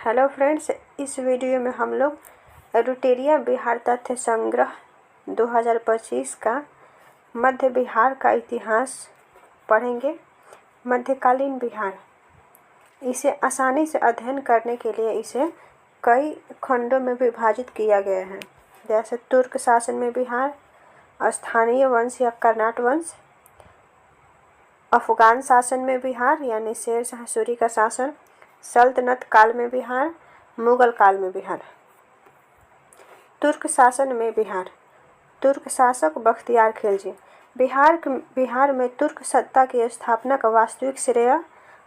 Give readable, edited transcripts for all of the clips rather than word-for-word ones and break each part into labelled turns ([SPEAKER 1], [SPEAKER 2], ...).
[SPEAKER 1] Hello friends, इस video में हम लोग एडिटोरियल बिहार तथ्य संग्रह 2025 का मध्य बिहार का इतिहास पढ़ेंगे। मध्यकालीन बिहार, इसे आसानी से अध्ययन करने के लिए इसे कई खंडों में विभाजित किया गया है, जैसे तुर्क शासन में बिहार, स्थानीय वंश या कर्नाट वंश, अफगान शासन में बिहार यानी शेर शाह सूरी का शासन, सल्तनत काल में बिहार, मुगल काल में बिहार। तुर्क शासन में बिहार, तुर्क शासक बख्तियार खिलजी। बिहार में तुर्क सत्ता की स्थापना का वास्तविक श्रेय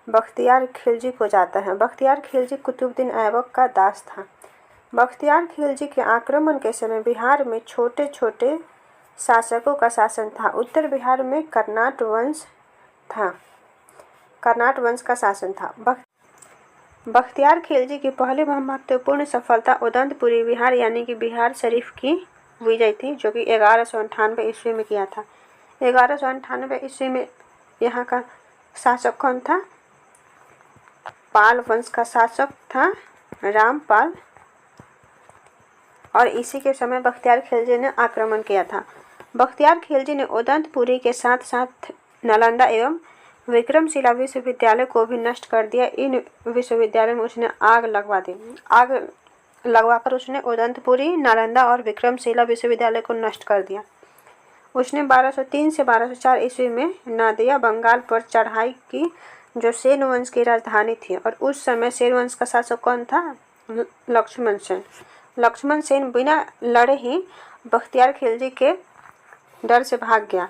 [SPEAKER 1] बख्तियार खिलजी को जाता है। बख्तियार खिलजी कुतुबुद्दीन ऐबक का दास था। बख्तियार खिलजी के आक्रमण के समय बिहार में छोटे छोटे शासकों का शासन था। उत्तर बिहार में कर्नाट वंश का शासन था। बख्तियार खिलजी की पहली महत्वपूर्ण सफलता उदंतपुरी बिहार यानी कि बिहार शरीफ की विजय थी, जो कि 1198 ईस्वी में किया था। 1198 ईस्वी में यहाँ का शासक कौन था? पाल वंश का शासक था रामपाल, और इसी के समय बख्तियार खिलजी ने आक्रमण किया था। बख्तियार खिलजी ने उदंतपुरी के साथ साथ नालंदा एवं विक्रमशिला विश्वविद्यालय को भी नष्ट कर दिया। इन विश्वविद्यालय में उसने आग लगवा दी। आग लगवाकर उसने उदंतपुरी, नालंदा और विक्रमशिला विश्वविद्यालय को नष्ट कर दिया। उसने 1203 से 1204 ईस्वी में नादिया बंगाल पर चढ़ाई की, जो सेन वंश की राजधानी थी, और उस समय सेन वंश का शासक कौन था? लक्ष्मण सेन। लक्ष्मण सेन बिना लड़े ही बख्तियार खिलजी के डर से भाग गया।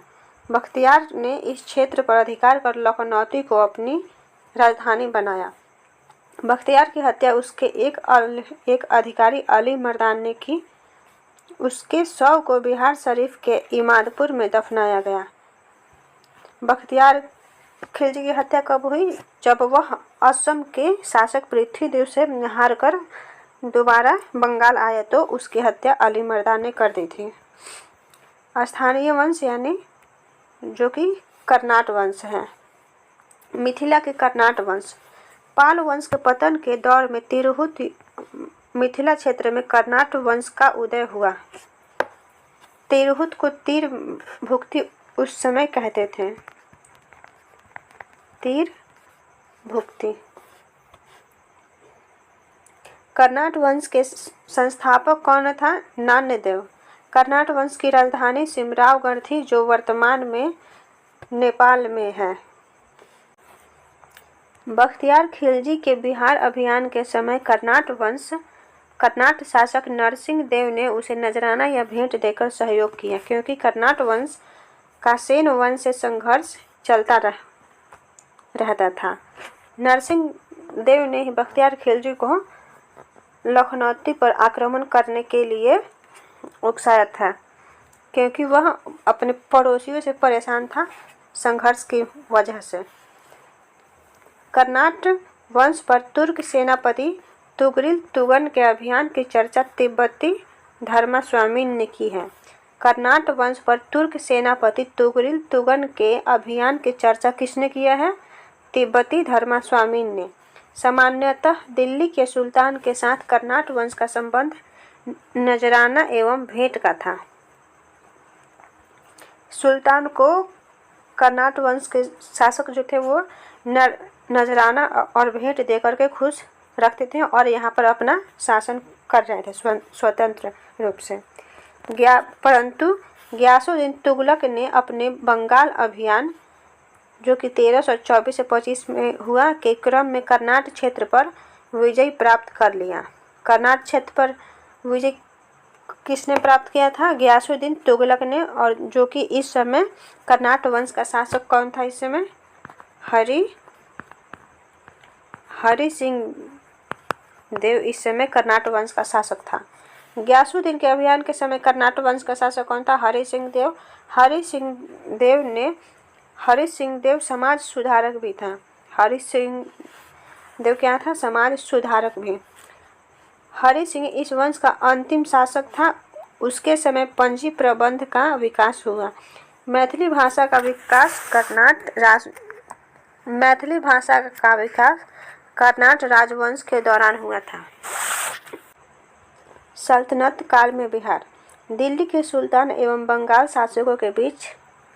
[SPEAKER 1] बख्तियार ने इस क्षेत्र पर अधिकार कर लखनौती को अपनी राजधानी बनाया। बख्तियार की हत्या उसके एक अधिकारी अली मर्दान ने की। उसके शव को बिहार शरीफ के इमादपुर में दफनाया गया। बख्तियार खिलजी की हत्या कब हुई? जब वह असम के शासक पृथ्वीदेव से हारकर दोबारा बंगाल आया, तो उसकी हत्या अली मर्दान ने कर दी थी। स्थानीय वंश यानी जो कि कर्नाट वंश है। मिथिला के कर्नाट वंश। पाल वंश के पतन के दौर में तिरहुत मिथिला क्षेत्र में कर्नाट वंश का उदय हुआ। तिरहुत को तीर भुक्ति उस समय कहते थे। तीर भुक्ति। कर्नाट वंश के संस्थापक कौन था? नान्यदेव। कर्नाट वंश की राजधानी सिमरावगढ़ थी, जो वर्तमान में नेपाल में है। बख्तियार खिलजी के बिहार अभियान के समय कर्नाट शासक नरसिंह देव ने उसे नजराना या भेंट देकर सहयोग किया, क्योंकि कर्नाट वंश का सेन वंश से संघर्ष चलता रहता था। नरसिंह देव ने बख्तियार खिलजी को लखनौती पर आक्रमण करने के लिए उकसाया था, क्योंकि वह अपने पड़ोसियों से परेशान था संघर्ष की वजह से। कर्नाट वंश पर तुर्क सेनापति तुगरिल तुगन के अभियान की चर्चा तिब्बती धर्मास्वामीन ने की है। कर्नाट वंश पर तुर्क सेनापति तुगरिल तुगन के अभियान की चर्चा किसने किया है? तिब्बती धर्मास्वामीन ने। सामान्यतः दिल्ली के सुल्तान के साथ कर्नाट वंश का संबंध नजराना एवं भेंट का था। सुल्तान को कर्नाट वंश के शासक जो थे वो नजराना और भेंट देकर के खुश रखते थे, और यहाँ पर अपना शासन कर रहे थे स्वतंत्र रूप से। परंतु गियासुद्दीन तुगलक ने अपने बंगाल अभियान, जो कि 1324 से 25 में हुआ, के क्रम में कर्नाट क्षेत्र पर विजय प्राप्त कर लिया। कर्नाट क्षेत्र पर विजय किसने प्राप्त किया था? गियासुद्दीन तुगलक ने, और जो कि इस समय कर्नाट वंश का शासक कौन था? इस समय हरि सिंह देव इस समय कर्नाट वंश का शासक था। गियासुद्दीन के अभियान के समय कर्नाट वंश का शासक कौन था? हरि सिंह देव। हरि सिंह देव समाज सुधारक भी था। हरि सिंह देव क्या था? समाज सुधारक भी। हरि सिंह इस वंश का अंतिम शासक था। उसके समय पंजी प्रबंध का विकास हुआ। मैथिली भाषा का विकास कर्नाट राजवंश के दौरान हुआ था। सल्तनत काल में बिहार। दिल्ली के सुल्तान एवं बंगाल शासकों के बीच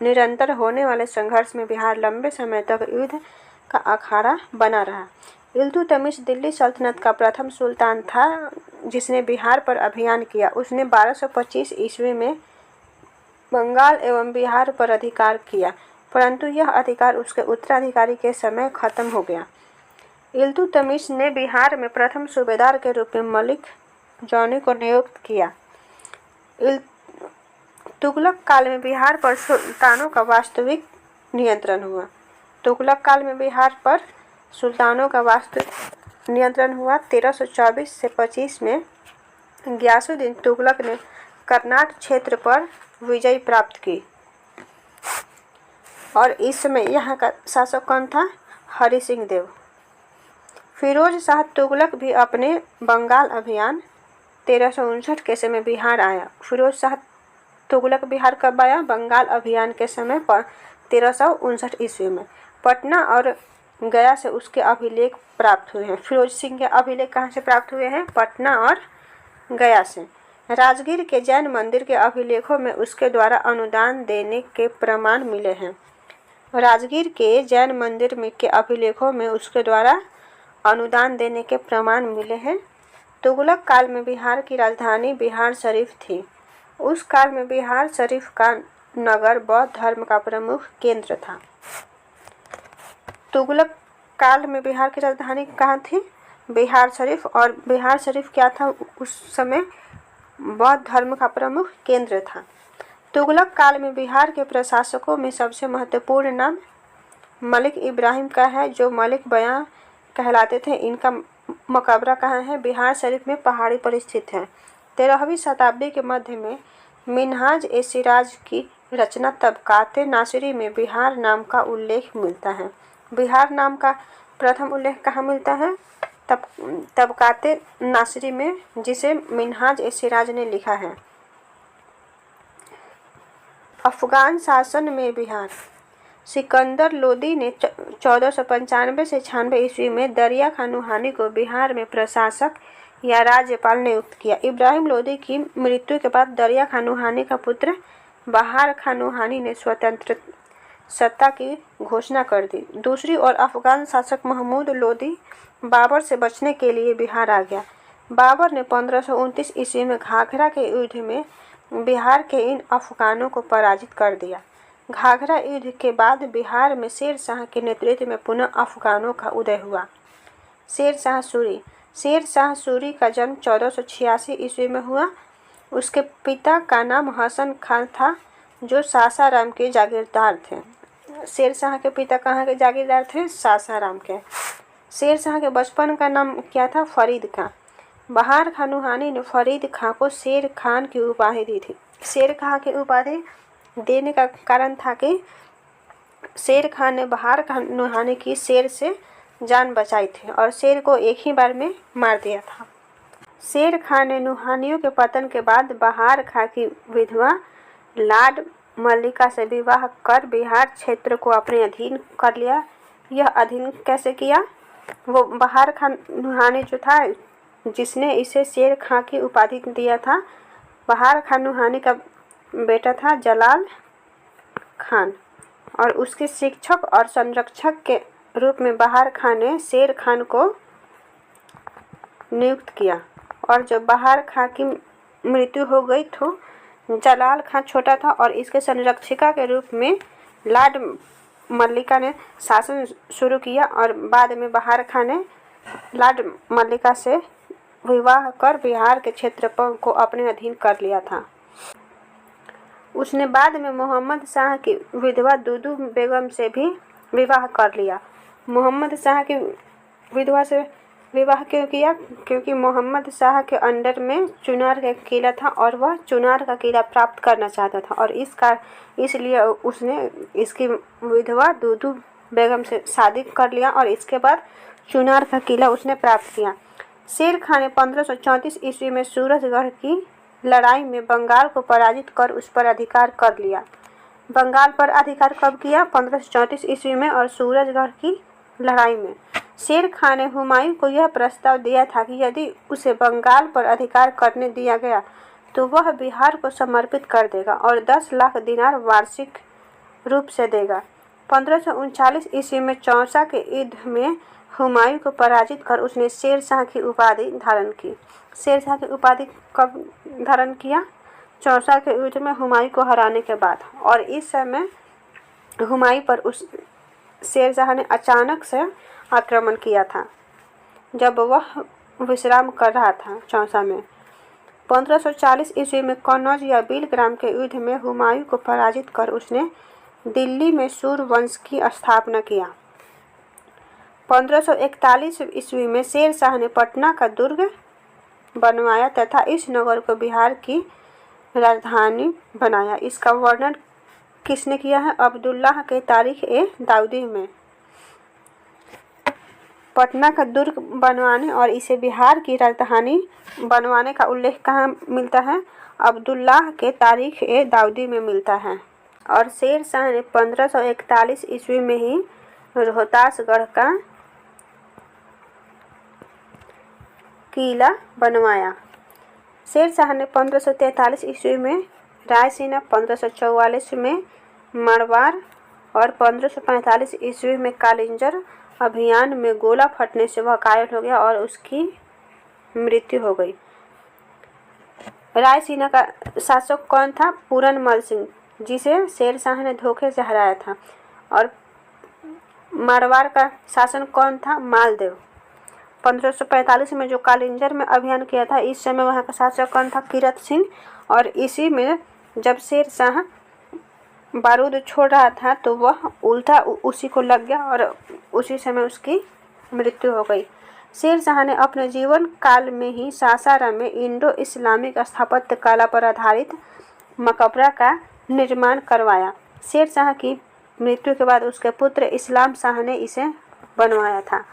[SPEAKER 1] निरंतर होने वाले संघर्ष में बिहार लंबे समय तक युद्ध का अखाड़ा बना रहा। इल्तुतमिश दिल्ली सल्तनत का प्रथम सुल्तान था जिसने बिहार पर अभियान किया। उसने 1225 ईस्वी में बंगाल एवं बिहार पर अधिकार किया, परंतु यह अधिकार उसके उत्तराधिकारी के समय खत्म हो गया। इल्तुतमिश ने बिहार में प्रथम सूबेदार के रूप में मलिक जौनी को नियुक्त किया। तुगलक काल में बिहार पर सुल्तानों का वास्तविक नियंत्रण हुआ। तुगलक काल में बिहार पर सुल्तानों का वास्तविक नियंत्रण हुआ। 1324 से 25 में गियासुद्दीन तुगलक ने कर्नाट क्षेत्र पर विजय प्राप्त की और इस समय यहाँ का शासक कौन था? हरि सिंह देव। फिरोज शाह तुगलक भी अपने बंगाल अभियान 1359 के समय बिहार आया। फिरोज शाह तुगलक बिहार कब आया? बंगाल अभियान के समय पर 1359 ईस्वी में। पटना और गया से उसके अभिलेख प्राप्त हुए हैं। फिरोज सिंह के अभिलेख कहाँ से प्राप्त हुए हैं? पटना और गया से। राजगीर के जैन मंदिर के अभिलेखों में उसके द्वारा अनुदान देने के प्रमाण मिले हैं। राजगीर के जैन मंदिर में के अभिलेखों में उसके द्वारा अनुदान देने के प्रमाण मिले हैं। तुगलक काल में बिहार की राजधानी बिहार शरीफ थी। उस काल में बिहार शरीफ का नगर बौद्ध धर्म का प्रमुख केंद्र था। तुगलक काल में बिहार की राजधानी कहाँ थी? बिहार शरीफ। और बिहार शरीफ क्या था? उस समय बौद्ध धर्म का प्रमुख केंद्र था। तुगलक काल में बिहार के प्रशासकों में सबसे महत्वपूर्ण नाम मलिक इब्राहिम का है, जो मलिक बयां कहलाते थे। इनका मकबरा कहाँ है? बिहार शरीफ में पहाड़ी पर स्थित है। 13वीं शताब्दी के मध्य में मिन्हाज ए सिराज की रचना तबकाते नासिरी में बिहार नाम का उल्लेख मिलता है। बिहार नाम का प्रथम उल्लेख कहाँ मिलता है? तबकाते नासिरी में, जिसे मिन्हाज ए सिराज ने लिखा है। अफगान शासन में बिहार। सिकंदर लोदी ने 1495 से 96 ईस्वी में दरिया खान नुहानी को बिहार में प्रशासक या राज्यपाल नियुक्त किया। इब्राहिम लोदी की मृत्यु के बाद दरिया खान नुहानी का पुत्र बहार खान नुहानी ने स्वतंत्र सत्ता की घोषणा कर दी। दूसरी ओर अफगान शासक महमूद लोदी बाबर से बचने के लिए बिहार आ गया। बाबर ने 1529 ईस्वी में घाघरा के युद्ध में बिहार के इन अफगानों को पराजित कर दिया। घाघरा युद्ध के बाद बिहार में शेर शाह के नेतृत्व में पुनः अफगानों का उदय हुआ। शेर शाह सूरी। शेर शाह सूरी का जन्म 1486 ईस्वी में हुआ। उसके पिता का नाम हसन खान था, जो सासाराम के जागीरदार थे। शेर शाह के पिता कहाँ के जागीरदार थे? सासाराम के। शेर शाह के बचपन का नाम क्या था? फरीद खां। बहार खान नुहानी ने फरीद खां को शेर खान की उपाधि दी थी। शेर खां की उपाधि देने का कारण था कि शेर खान ने बहार खान नुहानी की शेर से जान बचाई थी और शेर को एक ही बार में मार दिया था। शेर खान ने नुहानियों के पतन के बाद बहार खां की विधवा लाड मल्लिका से विवाह कर बिहार क्षेत्र को अपने अधीन कर लिया। यह अधीन कैसे किया? वो बहार खान नुहानी जो था, जिसने इसे शेर खां की उपाधि दिया था, बहार खान नुहानी का बेटा था जलाल खान और उसके शिक्षक और संरक्षक के रूप में बहार खान ने शेर खान को नियुक्त किया। और जब बहार खां की मृत्यु हो गई तो जलाल खान छोटा था और इसके संरक्षिका के रूप में लाड मल्लिका ने शासन शुरू किया और बाद में बहार खान ने लाड मल्लिका से विवाह कर बिहार के क्षेत्रफल को अपने अधीन कर लिया था। उसने बाद में मोहम्मद शाह की विधवा दुदू बेगम से भी विवाह कर लिया। मोहम्मद शाह की विधवा से विवाह क्यों किया? क्योंकि मोहम्मद शाह के अंडर में चुनार का किला था और वह चुनार का किला प्राप्त करना चाहता था और इसलिए उसने इसकी विधवा दुदू बेगम से शादी कर लिया और इसके बाद चुनार का किला उसने प्राप्त किया। शेर खान ने 1534 ईस्वी में सूरजगढ़ की लड़ाई में बंगाल को पराजित कर उस पर अधिकार कर लिया। बंगाल पर अधिकार कब किया? 1534 ईस्वी में और सूरजगढ़ की लड़ाई में। शेर खां ने हुमायूं को यह प्रस्ताव दिया था कि यदि उसे बंगाल पर अधिकार करने दिया गया तो वह बिहार को समर्पित कर देगा और 10 लाख दिनार वार्षिक रूप से देगा। 1539 ईस्वी में चौसा के युद्ध में हुमायूं को पराजित कर उसने शेरशाह की उपाधि धारण की। शेरशाह की उपाधि कब धारण किया? चौसा के युद्ध में हुमायूं को हराने के बाद। और इस समय हुमायूं पर उस शेरशाह ने अचानक से आक्रमण किया था जब वह विश्राम कर रहा था चौसा में। 1540 ईस्वी में कन्नौज या बिलग्राम के युद्ध में हुमायूं को पराजित कर उसने दिल्ली में सूर्यवंश की स्थापना किया। 1541 ईस्वी में शेरशाह ने पटना का दुर्ग बनवाया तथा इस नगर को बिहार की राजधानी बनाया। इसका वर्णन किसने किया है? अब्दुल्लाह के तारीख-ए-दाऊदी में। पटना का दुर्ग बनवाने और इसे बिहार की राजधानी बनवाने का उल्लेख कहाँ मिलता है? अब्दुल्लाह के तारीख-ए-दाऊदी में मिलता है। और शेरशाह ने 1541 ईस्वी में ही रोहतासगढ़ का किला बनवाया। शेरशाह ने 1543 ईस्वी में रायसीना, 1544 में मड़वार और 1545 ईस्वी में कालिंजर अभियान में गोला फटने से वह घायल हो गया और उसकी मृत्यु हो गई। रायसीना का शासक कौन था? पूरनमल सिंह, जिसे शेरशाह ने धोखे से हराया था। और मारवाड़ का शासन कौन था? मालदेव। 1545 में जो कालिंजर में अभियान किया था, इस समय वहाँ का शासक कौन था? कीरत सिंह। और इसी में जब शेरशाह बारूद छोड़ रहा था तो वह उल्टा उसी को लग गया और उसी समय उसकी मृत्यु हो गई। शेरशाह ने अपने जीवन काल में ही सासाराम में इंडो इस्लामिक स्थापत्य कला पर आधारित मकबरा का निर्माण करवाया। शेरशाह की मृत्यु के बाद उसके पुत्र इस्लाम शाह ने इसे बनवाया था।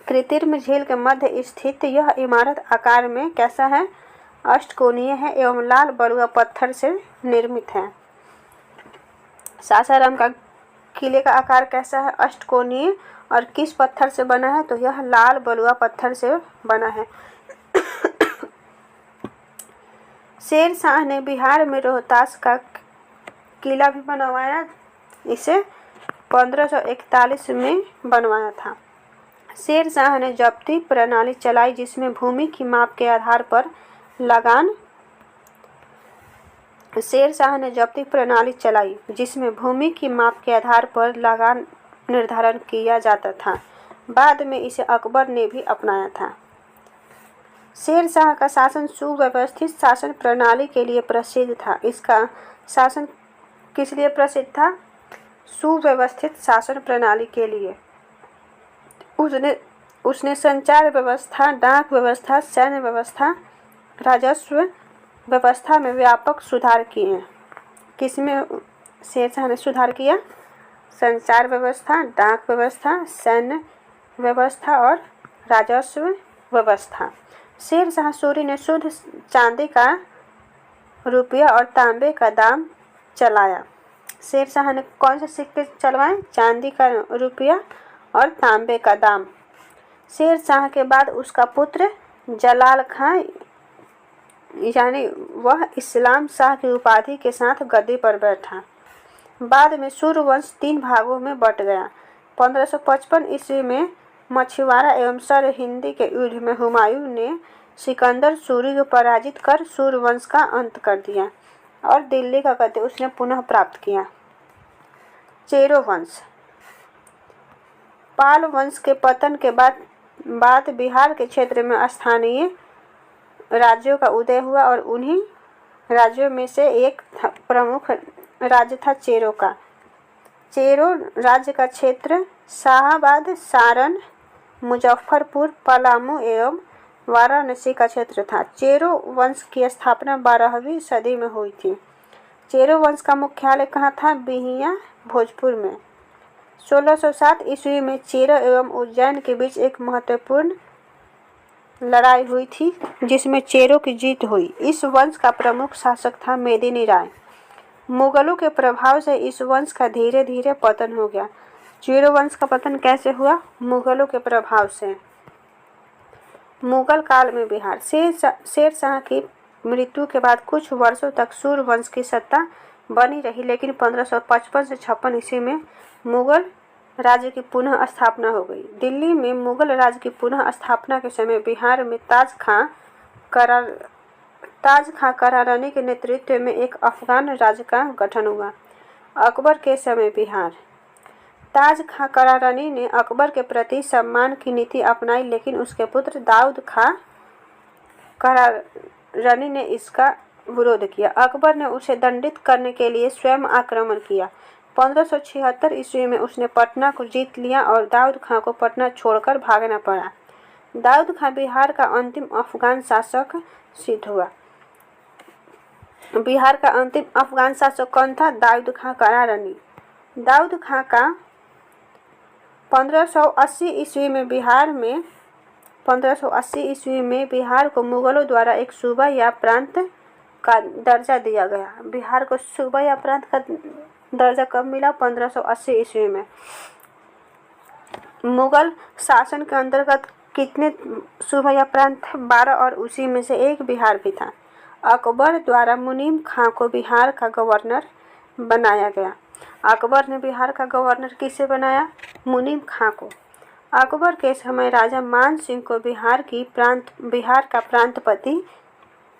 [SPEAKER 1] कृत्रिम झील के मध्य स्थित यह इमारत आकार में कैसा है? अष्टकोणीय है एवं लाल बलुआ पत्थर से निर्मित है। सासाराम का किले का आकार कैसा है? अष्टकोणीय। और किस पत्थर से बना है? तो यह लाल बलुआ पत्थर से बना है। शेरशाह ने बिहार में रोहतास का किला भी बनवाया। इसे 1541 में बनवाया था। शेरशाह ने जब्ती प्रणाली चलाई जिसमें भूमि की माप के आधार पर लगान शेरशाह ने जब्ती प्रणाली चलाई जिसमें भूमि की माप के आधार पर लगान निर्धारण किया जाता था। बाद में इसे अकबर ने भी अपनाया था। शेरशाह का शासन सुव्यवस्थित शासन प्रणाली के लिए प्रसिद्ध था। इसका शासन किस लिए प्रसिद्ध था? सुव्यवस्थित शासन प्रणाली के लिए। उसने संचार व्यवस्था, डाक व्यवस्था, सैन्य व्यवस्था, राजस्व व्यवस्था में व्यापक सुधार किए। किसमें शेरशाह ने सुधार किया? संचार व्यवस्था, डाक व्यवस्था, सैन्य व्यवस्था और राजस्व व्यवस्था। शेरशाह सूरी ने शुद्ध चांदी का रुपया और तांबे का दाम चलाया। शेरशाह ने कौन से सिक्के चलवाए? चांदी का रुपया और तांबे का दाम। शेरशाह के बाद उसका पुत्र जलाल खां यानी वह इस्लाम शाह की उपाधि के साथ गद्दी पर बैठा। बाद में सूर्यवंश 3 भागों में बट गया। 1555 ईस्वी में मछुआरा एवं सरहिंदी के युद्ध में हुमायूं ने सिकंदर सूरी को पराजित कर सूर्यवंश का अंत कर दिया और दिल्ली का गद्दी उसने पुनः प्राप्त किया। चेरो वंश। पाल वंश के पतन के बाद बिहार के क्षेत्र में स्थानीय राज्यों का उदय हुआ और उन्हीं राज्यों में से एक प्रमुख राज्य था चेरो का। चेरो राज्य का क्षेत्र शाहाबाद, सारण, मुजफ्फरपुर, पलामू एवं वाराणसी का क्षेत्र था। चेरो वंश की स्थापना 12वीं सदी में हुई थी। चेरो वंश का मुख्यालय कहाँ था? बिहियां, भोजपुर में। 1607 ईस्वी में चेरो एवं उज्जैन के बीच एक महत्वपूर्ण लड़ाई हुई थी जिसमें चेरो की जीत हुई। इस वंश का प्रमुख शासक था मेदिनी राय। मुगलों के प्रभाव से इस वंश का धीरे धीरे पतन हो गया। चेरो वंश का पतन कैसे हुआ? मुगलों के प्रभाव से। मुगल काल में बिहार। शेर शाह की मृत्यु के बाद कुछ वर्षों तक सूर वंश की सत्ता बनी रही, लेकिन 1555 से 56 ईस्वी में मुगल राज्य की पुनः स्थापना हो गई। दिल्ली में मुगल राज्य की पुनः स्थापना के समय बिहार में ताज खां करारानी के नेतृत्व में एक अफगान राज्य का गठन हुआ। अकबर के समय बिहार। ताज खां करारानी ने अकबर के प्रति सम्मान की नीति अपनाई, लेकिन उसके पुत्र दाऊद खां करारानी ने इसका विरोध किया। अकबर ने उसे दंडित करने के लिए स्वयं आक्रमण किया। 1576 ईस्वी में उसने पटना को जीत लिया और दाऊद खां को पटना छोड़कर भागना पड़ा। दाऊद खां बिहार का अंतिम अफगान शासक सिद्ध हुआ। बिहार का अंतिम अफगान शासक कौन था? दाऊद खां करारानी। दाऊद खां का 1580 ईस्वी में बिहार को मुगलों द्वारा एक सूबा या प्रांत का दर्जा दिया गया। बिहार को सूबा या प्रांत का दर्जा कब मिला? 1580 ईस्वी में। मुगल शासन के अंतर्गत कितने सूबा या प्रांत? 12 और उसी में से एक बिहार भी था। अकबर द्वारा मुनीम खां को बिहार का गवर्नर बनाया गया। अकबर ने बिहार का गवर्नर किसे बनाया? मुनीम खां को। अकबर के समय राजा मान सिंह को बिहार का प्रांतपति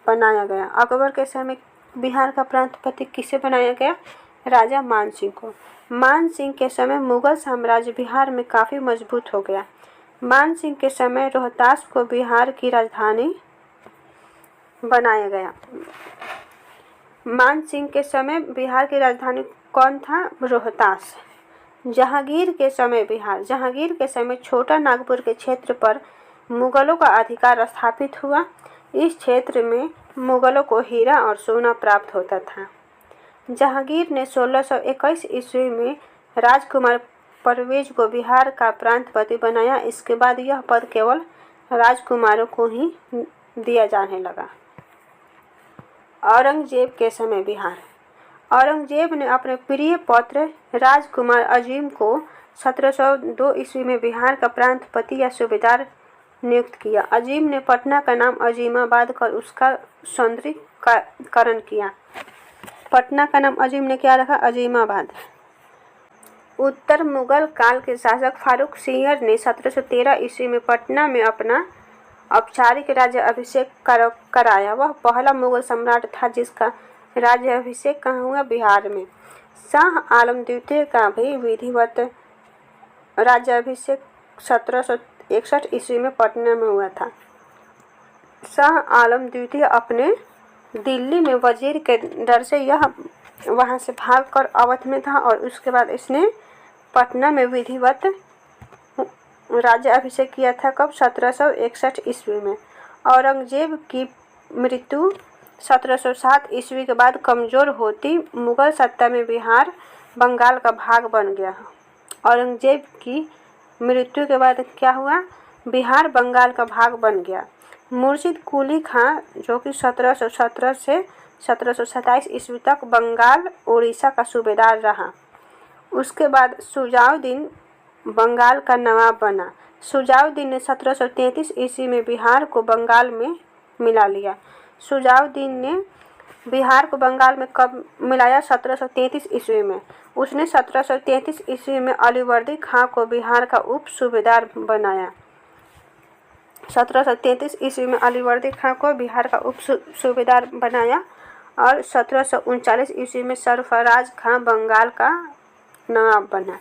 [SPEAKER 1] बनाया गया। अकबर के समय बिहार का प्रांतपति किसे बनाया गया? राजा मान सिंह को। मान सिंह के समय मुगल साम्राज्य बिहार में काफ़ी मजबूत हो गया। मान सिंह के समय रोहतास को बिहार की राजधानी बनाया गया। मान सिंह के समय बिहार की राजधानी कौन था? रोहतास। जहांगीर के समय बिहार। जहांगीर के समय छोटा नागपुर के क्षेत्र पर मुगलों का अधिकार स्थापित हुआ। इस क्षेत्र में मुगलों को हीरा और सोना प्राप्त होता था। जहांगीर ने 1621 ईस्वी में राजकुमार परवेज को बिहार का प्रांतपति बनाया। इसके बाद यह पद केवल राजकुमारों को ही दिया जाने लगा। औरंगजेब के समय बिहार। औरंगजेब ने अपने प्रिय पौत्र राजकुमार अजीम को 1702 ईस्वी में बिहार का प्रांतपति या सूबेदार नियुक्त किया। अजीम ने पटना का नाम अजीमाबाद कर उसका सौंदर्यीकरण किया। पटना का नाम अजीम ने क्या रखा? अजीमाबाद। उत्तर मुगल काल के शासक फारूक सिंह ने 1713 ईस्वी में पटना में अपना औपचारिक राज्य अभिषेक कराया। वह पहला मुगल सम्राट था जिसका राज्य अभिषेक कहाँ हुआ? बिहार में। शाह आलम द्वितीय का भी विधिवत राज्याभिषेक 1761 ईस्वी में पटना में हुआ था। शाह आलम द्वितीय अपने दिल्ली में वजीर के डर से वहां से भागकर अवध में था और उसके बाद इसने पटना में विधिवत राज्याभिषेक किया था। कब? 1761 ईस्वी में। औरंगजेब की मृत्यु 1707 ईस्वी के बाद कमज़ोर होती मुगल सत्ता में बिहार बंगाल का भाग बन गया। औरंगजेब की मृत्यु के बाद क्या हुआ? बिहार बंगाल का भाग बन गया। मुर्शिद कुली खां जो कि 1717 से 1727 ईस्वी तक बंगाल उड़ीसा का सूबेदार रहा। उसके बाद सुजाउद्दीन बंगाल का नवाब बना। सुजाउद्दीन ने 1733 ईस्वी में बिहार को बंगाल में मिला लिया। सुजाउद्दीन ने बिहार को बंगाल में कब मिलाया? 1733 ईस्वी में। उसने 1733 ईस्वी में अलीवर्दी खां को बिहार का उप सूबेदार बनाया। 1733 ईस्वी में अलीवर्दी खां को बिहार का उप सूबेदार बनाया और 1739 ईस्वी में सरफराज खां बंगाल का नवाब बना।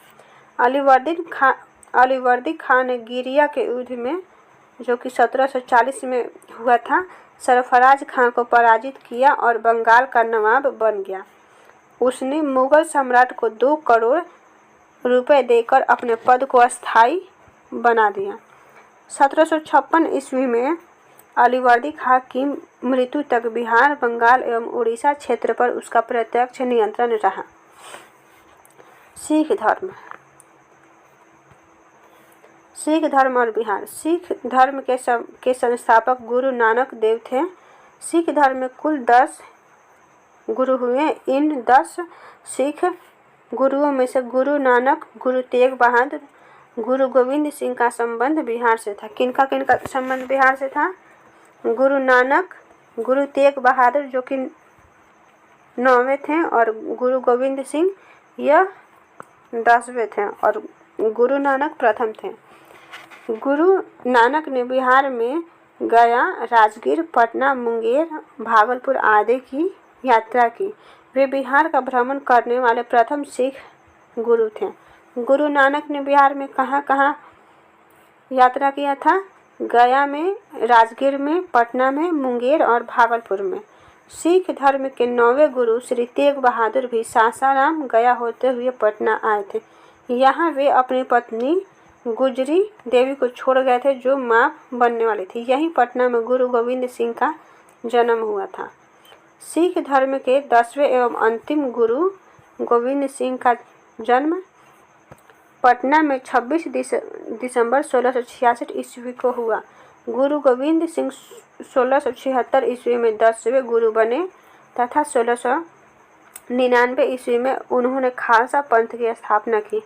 [SPEAKER 1] अलीवर्दी खां ने गिरिया के युद्ध में जो कि 1740 में हुआ था सरफराज खां को पराजित किया और बंगाल का नवाब बन गया। उसने मुगल सम्राट को 2 करोड़ रुपए देकर अपने पद को अस्थायी बना दिया। 1756 ईस्वी में अलीवर्दी खां की मृत्यु तक बिहार, बंगाल एवं उड़ीसा क्षेत्र पर उसका प्रत्यक्ष नियंत्रण रहा। सिख धर्म और बिहार। सिख धर्म के संस्थापक गुरु नानक देव थे। सिख धर्म में कुल 10 गुरु हुए। इन 10 सिख गुरुओं में से गुरु नानक, गुरु तेग बहादुर, गुरु गोविंद सिंह का संबंध बिहार से था। किनका संबंध बिहार से था? गुरु नानक, गुरु तेग बहादुर जो कि 9वें थे और गुरु गोविंद सिंह यह 10वें थे और गुरु नानक प्रथम थे। गुरु नानक ने बिहार में गया, राजगीर, पटना, मुंगेर, भागलपुर आदि की यात्रा की। वे बिहार का भ्रमण करने वाले प्रथम सिख गुरु थे। गुरु नानक ने बिहार में कहाँ कहाँ यात्रा किया था? गया में, राजगीर में, पटना में, मुंगेर और भागलपुर में। सिख धर्म के 9वें गुरु श्री तेग बहादुर भी सासाराम गया होते हुए पटना आए थे। यहाँ वे अपनी पत्नी गुजरी देवी को छोड़ गए थे जो मां बनने वाली थी। यहीं पटना में गुरु गोविंद सिंह का जन्म हुआ था। सिख धर्म के 10वें एवं अंतिम गुरु गोविंद सिंह का जन्म पटना में 26 दिसंबर 1666 ईस्वी को हुआ। गुरु गोविंद सिंह 1676 ईस्वी में 10वें गुरु बने तथा 1699 ईस्वी में उन्होंने खालसा पंथ की स्थापना की।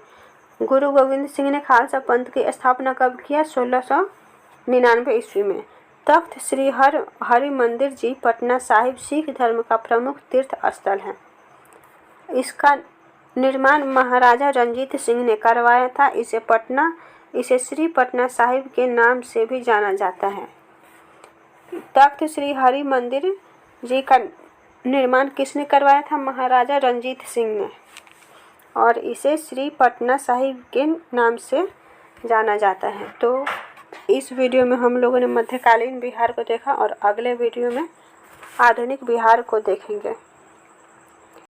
[SPEAKER 1] गुरु गोविंद सिंह ने खालसा पंथ की स्थापना कब किया? 1699 ईस्वी में। तख्त श्री हरि मंदिर जी पटना साहिब सिख धर्म का प्रमुख तीर्थ स्थल है। इसका निर्माण महाराजा रंजीत सिंह ने करवाया था। इसे श्री पटना साहिब के नाम से भी जाना जाता है। तख्त श्री हरि मंदिर जी का निर्माण किसने करवाया था? महाराजा रंजीत सिंह ने, और इसे श्री पटना साहिब के नाम से जाना जाता है। तो इस वीडियो में हम लोगों ने मध्यकालीन बिहार को देखा और अगले वीडियो में आधुनिक बिहार को देखेंगे।